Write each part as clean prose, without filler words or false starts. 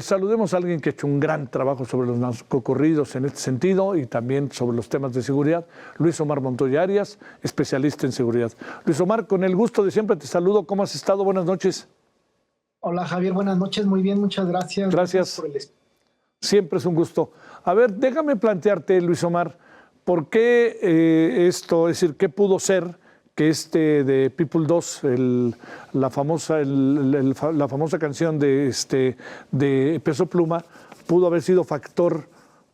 Saludemos a alguien que ha hecho un gran trabajo sobre los narcocorridos en este sentido y también sobre los temas de seguridad. Luis Omar Montoya Arias, especialista en seguridad. Luis Omar, con el gusto de siempre te saludo. ¿Cómo has estado? Buenas noches. Hola Javier, buenas noches, muy bien, muchas gracias. Gracias. Por el... Siempre es un gusto. A ver, déjame plantearte, Luis Omar, ¿por qué esto, es decir, qué pudo ser que de People 2, la famosa canción de Peso Pluma, pudo haber sido factor,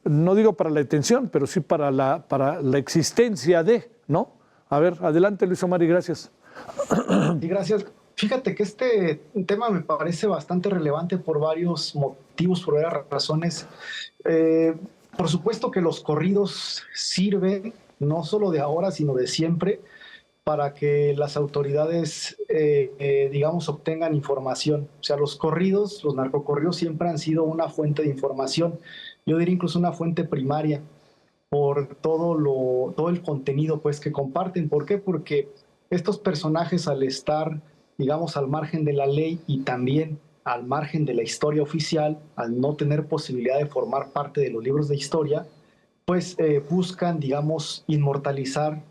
no digo para la detención, pero sí para la existencia de, ¿no? A ver, adelante Luis Omar y gracias. Y gracias. Fíjate que este tema me parece bastante relevante por varios motivos, por varias razones. Por supuesto que los corridos sirven, no solo de ahora, sino de siempre, para que las autoridades, digamos, obtengan información. O sea, los corridos, los narcocorridos siempre han sido una fuente de información. Yo diría incluso una fuente primaria por todo el contenido pues, que comparten. ¿Por qué? Porque estos personajes, al estar, digamos, al margen de la ley y también al margen de la historia oficial, al no tener posibilidad de formar parte de los libros de historia, pues buscan, digamos, inmortalizar,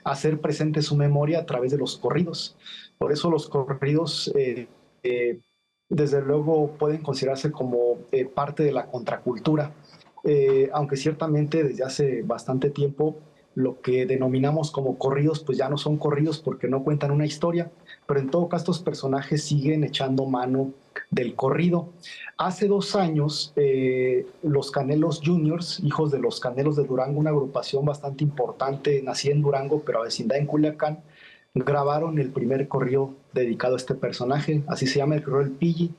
hacer presente su memoria a través de los corridos. Por eso los corridos, desde luego, pueden considerarse como parte de la contracultura, aunque ciertamente desde hace bastante tiempo lo que denominamos como corridos, pues ya no son corridos porque no cuentan una historia, pero en todo caso estos personajes siguen echando mano del corrido. Hace 2 años, los Canelos Juniors, hijos de los Canelos de Durango, una agrupación bastante importante, nacida en Durango, pero vecindad en Culiacán, grabaron el primer corrido dedicado a este personaje, así se llama el corrido El Pilli,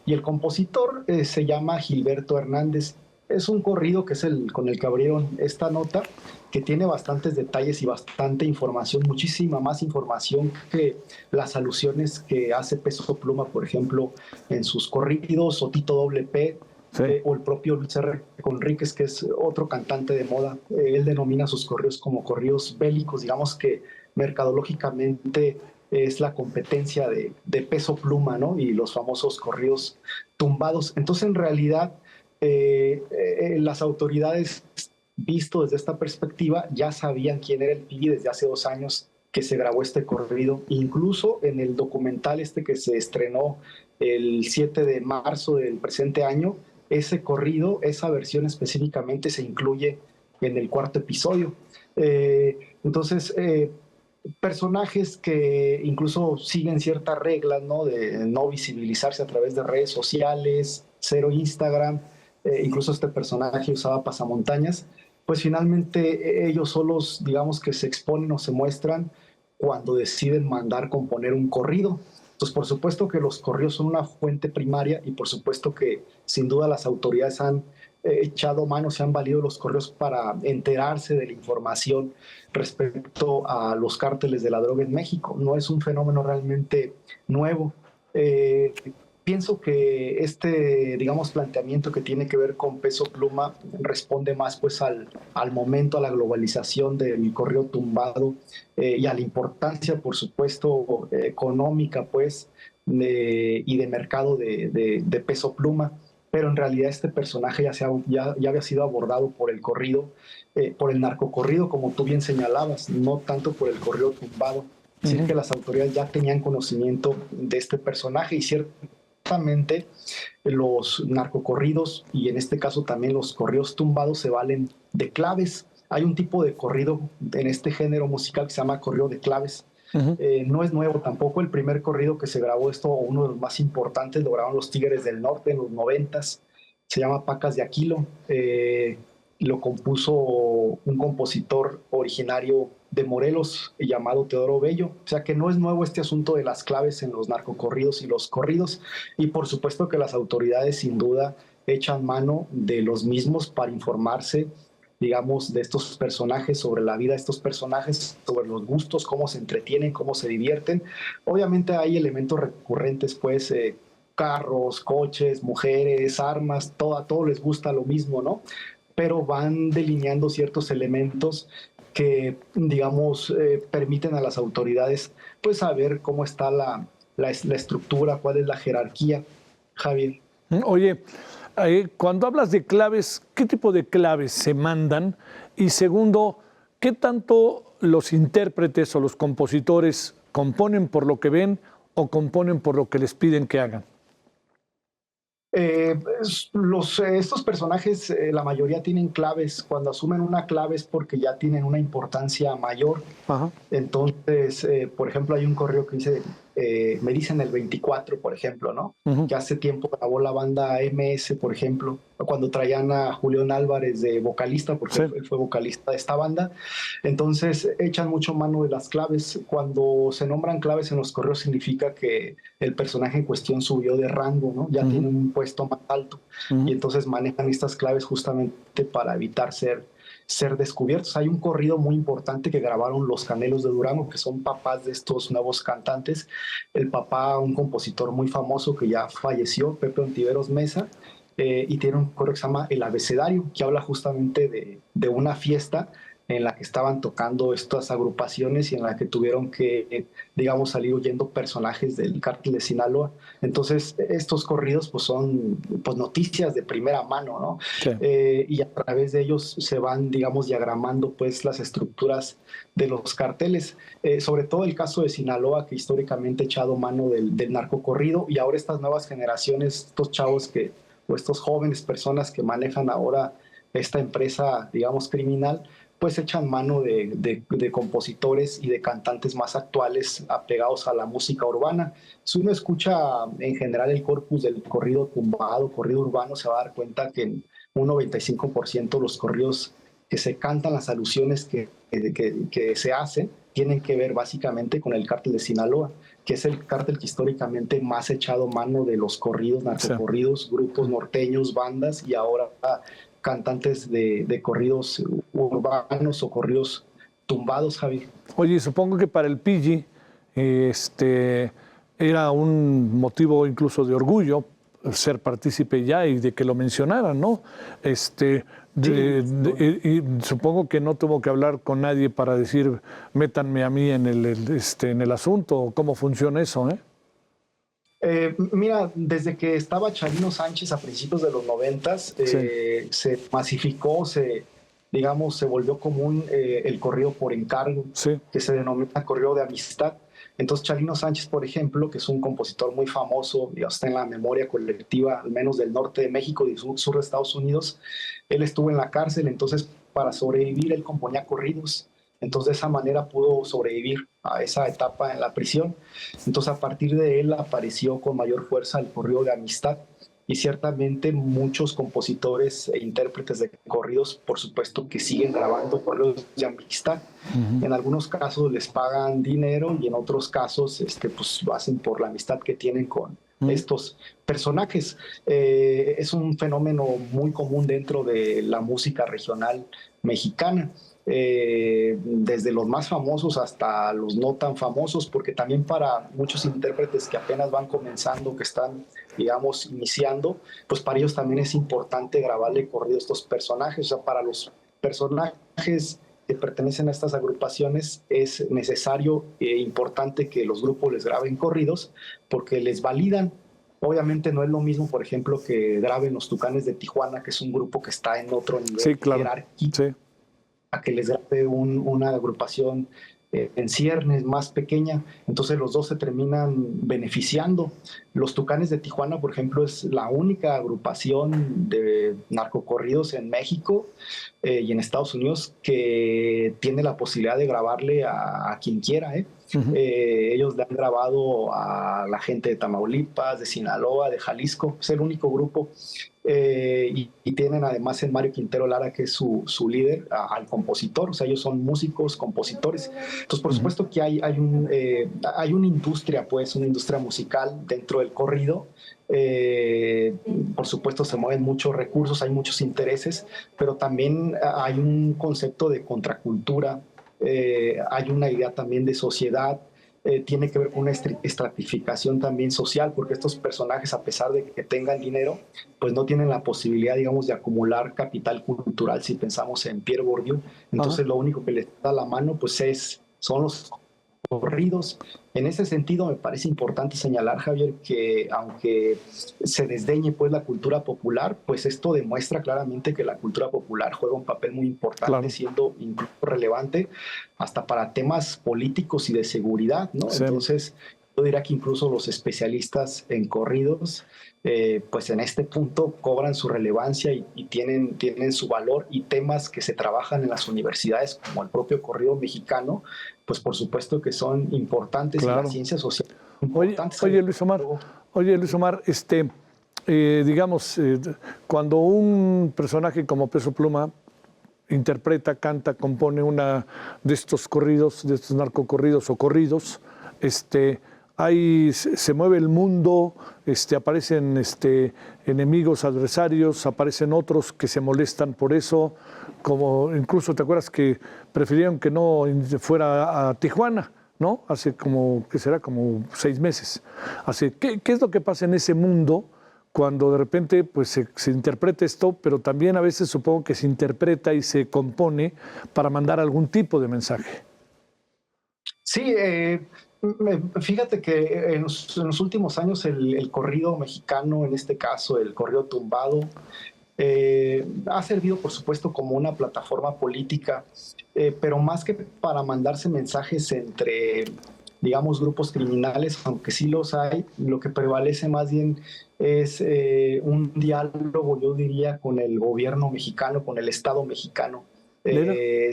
y el compositor se llama Gilberto Hernández. Es un corrido que es con el que abrieron esta nota, que tiene bastantes detalles y bastante información, muchísima más información que las alusiones que hace Peso Pluma, por ejemplo, en sus corridos, o Tito Doble P, sí. O el propio Luis R. Conríquez, que es otro cantante de moda. Él denomina sus corridos como corridos bélicos, digamos que mercadológicamente es la competencia de Peso Pluma, ¿no? Y los famosos corridos tumbados. Entonces, en realidad, las autoridades, visto desde esta perspectiva, ya sabían quién era el Pilli desde hace 2 años que se grabó este corrido. Incluso en el documental que se estrenó el 7 de marzo del presente año, ese corrido, esa versión específicamente, se incluye en el 4º episodio. Entonces, personajes que incluso siguen ciertas reglas, ¿no? De no visibilizarse a través de redes sociales, cero Instagram, incluso este personaje usaba pasamontañas, pues finalmente ellos solos, digamos que se exponen o se muestran cuando deciden mandar componer un corrido. Entonces, por supuesto que los corridos son una fuente primaria y por supuesto que sin duda las autoridades han echado mano, se han valido los correos para enterarse de la información respecto a los cárteles de la droga en México. No es un fenómeno realmente nuevo. Pienso que digamos, planteamiento que tiene que ver con Peso Pluma responde más pues al momento, a la globalización del corrido tumbado y a la importancia, por supuesto, económica pues y de mercado de Peso Pluma. Pero en realidad este personaje ya había sido abordado por el corrido, por el narcocorrido, como tú bien señalabas, no tanto por el corrido tumbado. Es decir, que las autoridades ya tenían conocimiento de este personaje y ciertamente los narcocorridos, y en este caso también los corridos tumbados, se valen de claves. Hay un tipo de corrido en este género musical que se llama corrido de claves. No es nuevo tampoco. El primer corrido que se grabó uno de los más importantes, lo grabaron los Tigres del Norte en los 90s, se llama Pacas de Aquilo. Lo compuso un compositor originario de Morelos llamado Teodoro Bello. O sea que no es nuevo este asunto de las claves en los narcocorridos y los corridos, y por supuesto que las autoridades sin duda echan mano de los mismos para informarse, digamos, de estos personajes, sobre la vida de estos personajes, sobre los gustos, cómo se entretienen, cómo se divierten. Obviamente hay elementos recurrentes, pues, carros, coches, mujeres, armas, a todos les gusta lo mismo, ¿no? Pero van delineando ciertos elementos que, digamos, permiten a las autoridades, pues, saber cómo está la estructura, cuál es la jerarquía, Javier. Oye, cuando hablas de claves, ¿qué tipo de claves se mandan? Y segundo, ¿qué tanto los intérpretes o los compositores componen por lo que ven o componen por lo que les piden que hagan? Estos personajes, la mayoría tienen claves. Cuando asumen una clave es porque ya tienen una importancia mayor. Ajá. Entonces, por ejemplo, hay un correo que dice, me dicen el 24, por ejemplo, ¿no? Uh-huh. Que hace tiempo grabó la banda MS, por ejemplo, cuando traían a Julián Álvarez de vocalista, porque Sí. él fue vocalista de esta banda. Entonces, echan mucho mano de las claves. Cuando se nombran claves en los correos, significa que el personaje en cuestión subió de rango, ¿no? Ya tiene un puesto más alto. Y entonces manejan estas claves justamente para evitar ser descubiertos. Hay un corrido muy importante que grabaron los Canelos de Durango, que son papás de estos nuevos cantantes. El papá, un compositor muy famoso que ya falleció, Pepe Ontiveros Mesa, y tiene un correo que se llama El Abecedario, que habla justamente de una fiesta en la que estaban tocando estas agrupaciones y en la que tuvieron que, digamos, salir huyendo personajes del cártel de Sinaloa. Entonces, estos corridos pues son pues, noticias de primera mano, ¿no? Sí. Y a través de ellos se van, digamos, diagramando pues las estructuras de los carteles. Sobre todo el caso de Sinaloa, que históricamente ha echado mano del narcocorrido, y ahora estas nuevas generaciones, estos chavos o estos jóvenes personas que manejan ahora esta empresa, digamos, criminal, pues echan mano de compositores y de cantantes más actuales apegados a la música urbana. Si uno escucha en general el corpus del corrido tumbado, corrido urbano, se va a dar cuenta que en un 95% los corridos que se cantan, las alusiones que se hacen, tienen que ver básicamente con el cártel de Sinaloa, que es el cártel que históricamente más ha echado mano de los corridos, narcocorridos, grupos norteños, bandas, y ahora cantantes de corridos urbanos o corridos tumbados, Javi. Oye, supongo que para el Pidgey era un motivo incluso de orgullo ser partícipe ya y de que lo mencionaran, ¿no? Y supongo que no tuvo que hablar con nadie para decir, métanme a mí en el asunto. ¿Cómo funciona eso, Mira, desde que estaba Chalino Sánchez a principios de los 90s, se masificó, digamos, se volvió común el corrido por encargo, que se denomina corrido de amistad. Entonces, Chalino Sánchez, por ejemplo, que es un compositor muy famoso, ya está en la memoria colectiva, al menos del norte de México y sur de Estados Unidos, él estuvo en la cárcel, entonces para sobrevivir él componía corridos. Entonces, de esa manera pudo sobrevivir a esa etapa en la prisión. Entonces, a partir de él apareció con mayor fuerza el corrido de amistad. Y ciertamente muchos compositores e intérpretes de corridos, por supuesto, que siguen grabando corridos de amistad. En algunos casos les pagan dinero y en otros casos pues, lo hacen por la amistad que tienen con estos personajes. Es un fenómeno muy común dentro de la música regional mexicana. Desde los más famosos hasta los no tan famosos, porque también para muchos intérpretes que apenas van comenzando, que están, digamos, iniciando, pues para ellos también es importante grabarle corrido a estos personajes. O sea, para los personajes que pertenecen a estas agrupaciones es necesario e importante que los grupos les graben corridos porque les validan. Obviamente no es lo mismo, por ejemplo, que graben los Tucanes de Tijuana, que es un grupo que está en otro nivel jerárquico, a que les grabe una agrupación en ciernes más pequeña. Entonces los dos se terminan beneficiando. Los Tucanes de Tijuana, por ejemplo, es la única agrupación de narcocorridos en México y en Estados Unidos que tiene la posibilidad de grabarle a quien quiera. Ellos le han grabado a la gente de Tamaulipas, de Sinaloa, de Jalisco. Es el único grupo. Y tienen además en Mario Quintero Lara, que es su líder, al compositor. O sea, ellos son músicos, compositores. Entonces, por supuesto que hay una industria, pues, una industria musical dentro del corrido. Por supuesto, se mueven muchos recursos, hay muchos intereses, pero también hay un concepto de contracultura, hay una idea también de sociedad. Tiene que ver con una estratificación también social, porque estos personajes, a pesar de que tengan dinero, pues no tienen la posibilidad, digamos, de acumular capital cultural si pensamos en Pierre Bourdieu. Entonces, lo único que les da la mano, pues son los corridos. En ese sentido, me parece importante señalar, Javier, que aunque se desdeñe pues la cultura popular, pues esto demuestra claramente que la cultura popular juega un papel muy importante, Claro. siendo incluso relevante hasta para temas políticos y de seguridad, ¿no? Sí. Entonces, yo diría que incluso los especialistas en corridos, pues en este punto cobran su relevancia y tienen su valor, y temas que se trabajan en las universidades, como el propio corrido mexicano, pues por supuesto que son importantes, Claro. y las ciencias sociales Oye, importantes. Luis Omar, digamos, cuando un personaje como Peso Pluma interpreta, canta, compone una de estos corridos, de estos narcocorridos o corridos, ahí se mueve el mundo, aparecen enemigos, adversarios, aparecen otros que se molestan por eso, como incluso te acuerdas que prefirieron que no fuera a Tijuana, ¿no? Hace como, ¿qué será? Como 6 meses. ¿Qué es lo que pasa en ese mundo cuando de repente pues, se interpreta esto, pero también a veces supongo que se interpreta y se compone para mandar algún tipo de mensaje? Sí, fíjate que en los últimos años el corrido mexicano, en este caso el corrido tumbado, ha servido, por supuesto, como una plataforma política, pero más que para mandarse mensajes entre, digamos, grupos criminales, aunque sí los hay, lo que prevalece más bien es un diálogo, yo diría, con el gobierno mexicano, con el Estado mexicano.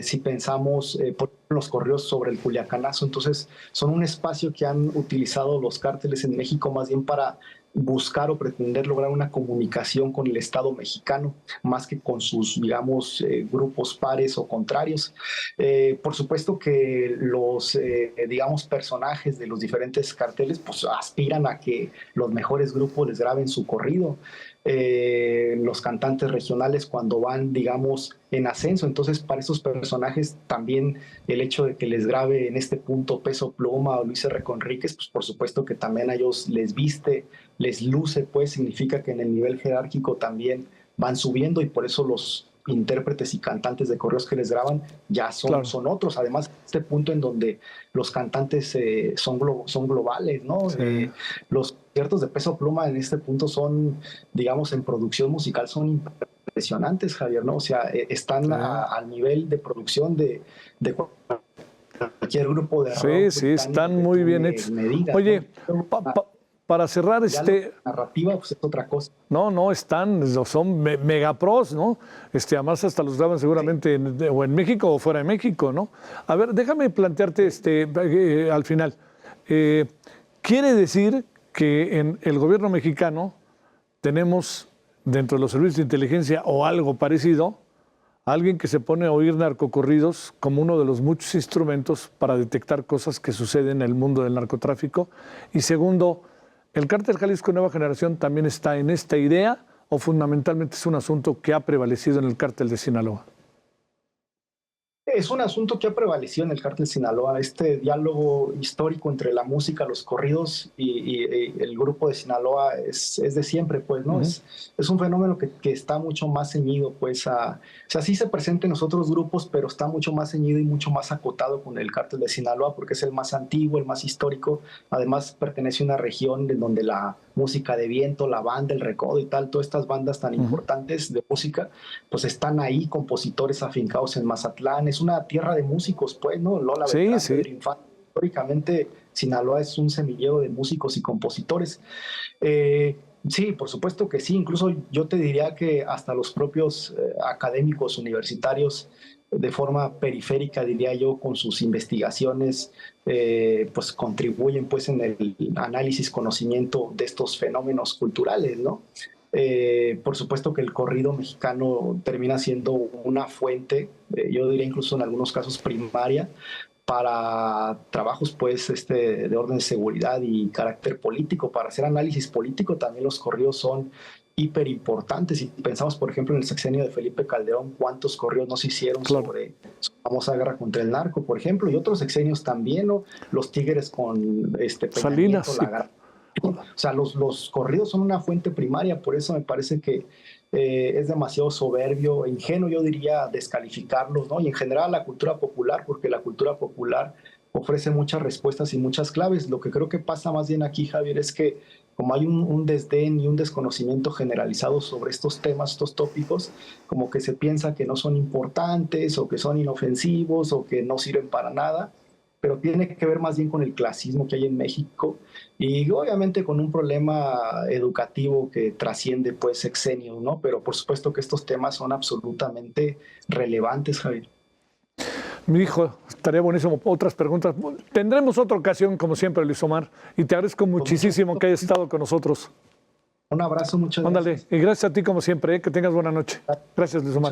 Si pensamos por los correos sobre el Culiacanazo, entonces son un espacio que han utilizado los cárteles en México más bien para buscar o pretender lograr una comunicación con el Estado mexicano, más que con sus, digamos, grupos pares o contrarios. Por supuesto que los, digamos, personajes de los diferentes carteles pues aspiran a que los mejores grupos les graben su corrido. Los cantantes regionales cuando van, digamos, en ascenso. Entonces, para esos personajes también el hecho de que les grabe en este punto Peso Pluma o Luis R. Conríquez, pues por supuesto que también a ellos les viste, les luce, pues significa que en el nivel jerárquico también van subiendo, y por eso los intérpretes y cantantes de correos que les graban ya son otros. Además, este punto en donde los cantantes son globales, ¿no? Sí. Los conciertos de Peso Pluma en este punto son, digamos, en producción musical son impresionantes, Javier, ¿no? O sea, están al nivel de producción de cualquier grupo de rock. Sí, están muy bien hechos. Oye, ¿no? Para cerrar, la narrativa pues es otra cosa. No, son megapros, ¿no? Además hasta los graban seguramente o en México o fuera de México, ¿no? A ver, déjame plantearte al final. ¿Quiere decir que en el gobierno mexicano tenemos dentro de los servicios de inteligencia o algo parecido, alguien que se pone a oír narcocorridos como uno de los muchos instrumentos para detectar cosas que suceden en el mundo del narcotráfico? Y segundo, ¿el Cártel Jalisco Nueva Generación también está en esta idea o fundamentalmente es un asunto que ha prevalecido en el Cártel de Sinaloa? Es un asunto que ha prevalecido en el Cártel Sinaloa, este diálogo histórico entre la música, los corridos y el grupo de Sinaloa es de siempre, pues, ¿no? Es un fenómeno que está mucho más ceñido, pues, o sea, sí se presenta en los otros grupos, pero está mucho más ceñido y mucho más acotado con el Cártel de Sinaloa porque es el más antiguo, el más histórico. Además, pertenece a una región en donde la música de viento, la banda, el recodo y tal, todas estas bandas tan importantes de música, pues están ahí, compositores afincados en Mazatlán. Es una tierra de músicos, pues, ¿no? Lola Beltrán, Pedro Infante. Históricamente, Sinaloa es un semillero de músicos y compositores. Sí, por supuesto que sí. Incluso yo te diría que hasta los propios académicos universitarios, de forma periférica, diría yo, con sus investigaciones, pues contribuyen pues en el análisis, conocimiento de estos fenómenos culturales, ¿no? Por supuesto que el corrido mexicano termina siendo una fuente, yo diría incluso en algunos casos primaria, para trabajos pues de orden de seguridad y carácter político. Para hacer análisis político también los corridos son hiper importantes. Si pensamos, por ejemplo, en el sexenio de Felipe Calderón, cuántos corridos no se hicieron sobre su famosa guerra contra el narco, por ejemplo, y otros sexenios también, ¿no? Los Tigres con Salinas, o sea, los corridos son una fuente primaria. Por eso me parece que es demasiado soberbio e ingenuo, yo diría, descalificarlos, ¿no? Y en general la cultura popular, porque la cultura popular ofrece muchas respuestas y muchas claves. Lo que creo que pasa más bien aquí, Javier, es que como hay un desdén y un desconocimiento generalizado sobre estos temas, estos tópicos, como que se piensa que no son importantes o que son inofensivos o que no sirven para nada, pero tiene que ver más bien con el clasismo que hay en México y obviamente con un problema educativo que trasciende pues sexenios, ¿no? Pero por supuesto que estos temas son absolutamente relevantes, Javier. Mi hijo, estaría buenísimo. Otras preguntas. Tendremos otra ocasión, como siempre, Luis Omar, y te agradezco muchísimo que hayas estado con nosotros. Un abrazo, muchas Ándale, gracias. y gracias a ti como siempre, que tengas buena noche. Gracias, Luis Omar.